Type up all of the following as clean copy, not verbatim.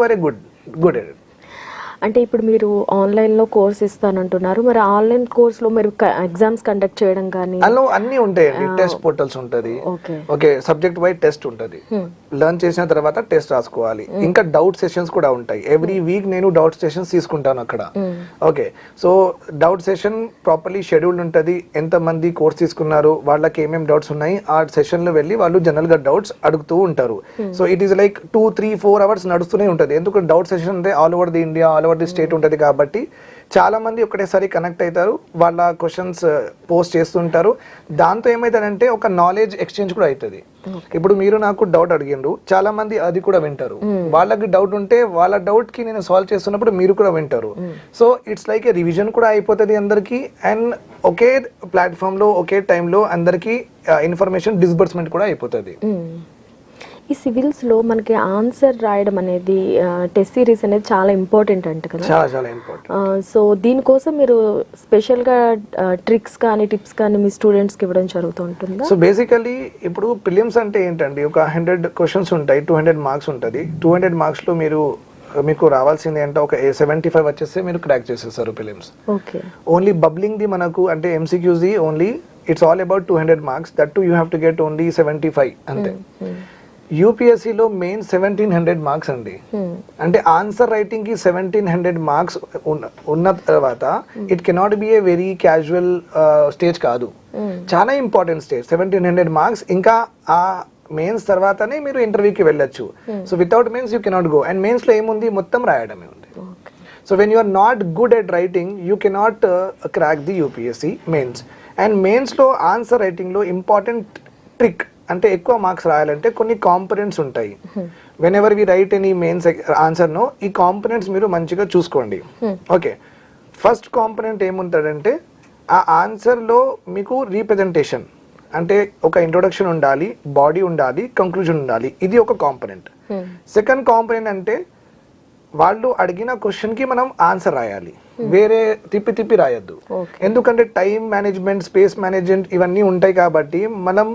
Very good at it. అంటే ఇప్పుడు మీరు ఆన్లైన్లో కోర్స్ ఇస్తానంటున్నారు, మరి ఆన్లైన్ కోర్స్లో మీరు ఎగ్జామ్స్ కండక్ట్ చేయడం కానీ అందులో అన్నీ ఉంటాయండి. టెస్ట్ పోర్టల్స్ ఉంటుంది, ఓకే సబ్జెక్ట్ వైజ్ టెస్ట్ ఉంటుంది, లర్న్ చేసిన తర్వాత టెస్ట్ రాసుకోవాలి. ఇంకా డౌట్ సెషన్స్ కూడా ఉంటాయి. ఎవ్రీ వీక్ నేను డౌట్ సెషన్స్ తీసుకుంటాను అక్కడ. Okay, so doubt session properly scheduled ఉంటుంది. ఎంతమంది కోర్స్ తీసుకున్నారు, వాళ్ళకి ఏమేమి డౌట్స్ ఉన్నాయి, ఆ సెషన్లో వెళ్ళి వాళ్ళు జనరల్ గా డౌట్స్ అడుగుతూ ఉంటారు. So it is like 2-3-4 hours నడుస్తూనే ఉంటుంది. ఎందుకంటే డౌట్ సెషన్ అంటే all over the India, all over the state ఉంటుంది కాబట్టి చాలా మంది ఒకటేసారి కనెక్ట్ అవుతారు, వాళ్ళ క్వశ్చన్స్ పోస్ట్ చేస్తుంటారు. దాంతో ఏమవుతుందంటే ఒక నాలెడ్జ్ ఎక్స్చేంజ్ కూడా అవుతుంది. ఇప్పుడు మీరు నాకు డౌట్ అడిగిండ్రు, చాలా మంది అది కూడా వింటారు. వాళ్ళకి డౌట్ ఉంటే వాళ్ళ డౌట్ కి నేను సాల్వ్ చేస్తున్నప్పుడు మీరు కూడా వింటారు. So it's like A revision కూడా అయిపోతుంది అందరికి, అండ్ ఒకే ప్లాట్ఫామ్ లో ఒకే టైంలో అందరికి ఇన్ఫర్మేషన్ డిస్బర్స్మెంట్ కూడా అయిపోతుంది. ఈ సివిల్స్లో మనకి ఆన్సర్ రాయడం అనేది టెస్ట్ సిరీస్ అనేది చాలా ఇంపార్టెంట్ అంట కదా. చాలా ఇంపార్టెంట్. సో దీనికోసం మీరు స్పెషల్గా ట్రిక్స్ కానీ టిప్స్ కానీ మీ స్టూడెంట్స్కి ఇవ్వడం జరుగుతుంటుందా? సో బేసికలీ ఇప్పుడు ప్రిలిమ్స్ అంటే ఏంటండి, ఒక 100 క్వశ్చన్స్ ఉంటాయి, 200 మార్క్స్ ఉంటుంది. 200 మార్క్స్లో మీకు రావాల్సింది అంటే ఒక 75 వచ్చేస్తే మీరు క్రాక్ చేసేస్తారు prelims. Okay, only bubbling the మనకు అంటే MCQs the only it's all about 200 marks, that to you have to get only 75 అంతే. యూపీఎస్సీలో మెయిన్ 1700 మార్క్స్ అండి. అంటే ఆన్సర్ రైటింగ్ కి 1700 మార్క్స్ ఉన్న తర్వాత it cannot be a very casual stage కాదు, చాలా ఇంపార్టెంట్ స్టేజ్. 1700 మార్క్స్, ఇంకా ఆ మెయిన్స్ తర్వాతనే మీరు ఇంటర్వ్యూకి వెళ్ళొచ్చు. So without mains you cannot go. And mains లో ఏముంది, మొత్తం రాయడమే ఉంది. So when you are not good at writing you cannot crack the UPSC mains. And mains లో ఆన్సర్ రైటింగ్ లో ఇంపార్టెంట్ ట్రిక్ అంటే ఎక్కువ మార్క్స్ రాయాలంటే కొన్ని కాంపొనెంట్స్ ఉంటాయి. Whenever we write any mains answer నో, ఈ కాంపొనెంట్స్ మీరు మంచిగా చూసుకోండి. ఓకే, ఫస్ట్ కాంపొనెంట్ ఏముంటాడంటే ఆ ఆన్సర్లో మీకు రీప్రజెంటేషన్, అంటే ఒక ఇంట్రొడక్షన్ ఉండాలి, బాడీ ఉండాలి, కంక్లూజన్ ఉండాలి. ఇది ఒక కాంపొనెంట్. సెకండ్ కాంపొనెంట్ అంటే వాళ్ళు అడిగిన క్వశ్చన్ కి మనం ఆన్సర్ రాయాలి, వేరే తిప్పి రాయొద్దు. ఎందుకంటే టైం మేనేజ్మెంట్, స్పేస్ మేనేజ్మెంట్ ఇవన్నీ ఉంటాయి కాబట్టి మనం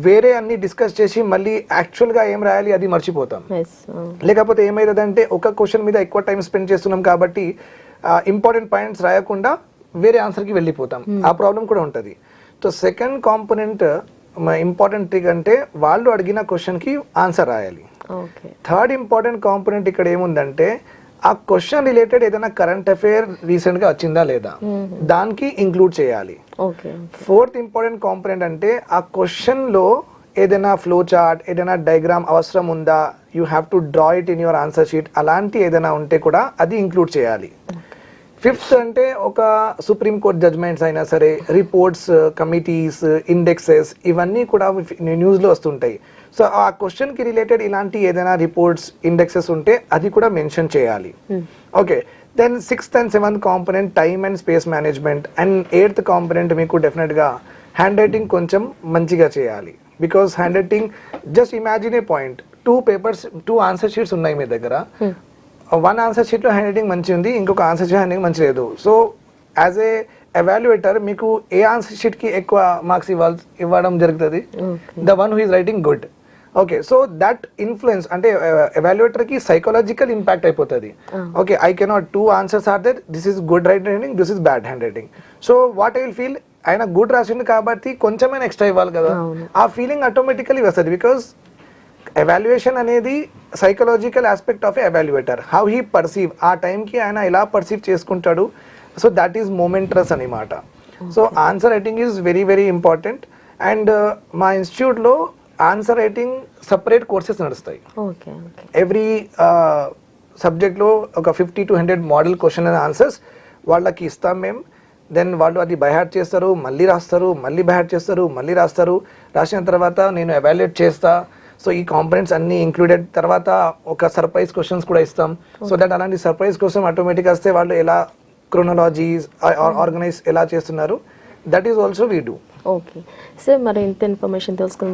వేరే అన్ని డిస్కస్ చేసి మళ్ళీ యాక్చువల్ గా ఏం రాయాలి అది మర్చిపోతాం. లేకపోతే ఏమైతుందంటే ఒక క్వశ్చన్ మీద ఎక్కువ టైం స్పెండ్ చేస్తున్నాం కాబట్టి ఇంపార్టెంట్ పాయింట్స్ రాయకుండా వేరే ఆన్సర్ కి వెళ్ళిపోతాం. ఆ ప్రాబ్లం కూడా ఉంటుంది. So second component important trick అంటే వాళ్ళు అడిగిన క్వశ్చన్ కి ఆన్సర్ రాయాలి. థర్డ్ ఇంపార్టెంట్ కాంపోనెంట్ ఇక్కడ ఏముందంటే ఆ క్వశ్చన్ రిలేటెడ్ ఏదైనా కరెంట్ అఫైర్ రీసెంట్ గా వచ్చిందా లేదా దానికి ఇంక్లూడ్ చేయాలి. ఫోర్త్ ఇంపార్టెంట్ కాంపోనెంట్ అంటే ఆ క్వశ్చన్ లో ఏదైనా ఫ్లో చార్ట్, ఏదైనా డయాగ్రామ్ అవసరం ఉందా, you have to draw it in your answer sheet, అలాంటి ఏదైనా ఉంటే కూడా అది ఇంక్లూడ్ చేయాలి. ఫిఫ్త్ అంటే ఒక సుప్రీం కోర్ట్ జడ్జ్మెంట్స్ అయినా సరే, రిపోర్ట్స్, కమిటీస్, ఇండెక్సెస్ ఇవన్నీ కూడా న్యూస్లో వస్తుంటాయి. సో ఆ క్వశ్చన్ కి రిలేటెడ్ ఇలాంటి ఏదైనా రిపోర్ట్స్, ఇండెక్సెస్ ఉంటే అది కూడా మెన్షన్ చేయాలి. Okay, then 6th and 7th component time and space management. And 8th component మీకు డెఫినెట్గా హ్యాండ్ రైటింగ్ కొంచెం మంచిగా చేయాలి. Because handwriting, just imagine a point, 2 answer sheets ఉన్నాయి మీ దగ్గర. 1 ఆన్సర్ షీట్ లో హ్యాండ్ రైటింగ్ మంచి ఉంది, ఇంకొక ఆన్సర్ షీట్ హ్యాండ్ రైటింగ్ మంచి లేదు. సో యాజ్ ఏ ఎవాల్యుయేటర్ మీకు ఏ ఆన్సర్ షీట్ కి ఎక్కువ మార్క్స్ ఇవ్వడం జరుగుతుంది? The one who is writing good. Okay, so that influence అంటే ఎవాల్యుయేటర్ కి సైకలాజికల్ ఇంపాక్ట్ అయిపోతుంది. Okay, I cannot 2 answers are there, this is good handwriting, this is bad handwriting. So what I will feel, ఆయన good రాసింది కాబట్టి కొంచెమైనా extra ఇవ్వాలి కదా, ఆ ఫీలింగ్ ఆటోమేటికలీ వస్తుంది. బికాస్ ఎవాల్యుయేషన్ అనేది psychological aspect of evaluator, how he perceive, ఆ టైంకి ఆయన ఎలా పర్సీవ్ చేసుకుంటాడు. సో దట్ ఈస్ మొమెంటరస్ అనమాట. So answer writing is very very important. And మా ఇన్స్టిట్యూట్లో ఆన్సర్ రైటింగ్ సపరేట్ కోర్సెస్ నడుస్తాయి. ఎవ్రీ సబ్జెక్ట్లో ఒక 50 to 100 model question and answers వాళ్ళకి ఇస్తాం మేము. దెన్ వాళ్ళు అది బైహార్ట్ చేస్తారు, మళ్ళీ రాస్తారు, మళ్ళీ బైహార్ట్ చేస్తారు, మళ్ళీ రాస్తారు. రాసిన తర్వాత నేను ఎవాల్యుయేట్ చేస్తా. సో ఈ కాంపోనెంట్స్ అన్ని ఇంక్లూడెడ్ తర్వాత ఒక సర్ప్రైజ్ క్వశ్చన్స్ కూడా ఇస్తాం. సో దట్ అలాంటి సర్ప్రైజ్ క్వశ్చన్ ఆటోమేటిక్గా వస్తే వాళ్ళు ఎలా క్రోనాలజీస్ ఆర్గనైజ్ ఎలా చేస్తున్నారు, that is also we do. Okay sir, మరి ఇంత ఇన్ఫర్మేషన్ తెలుసుకుని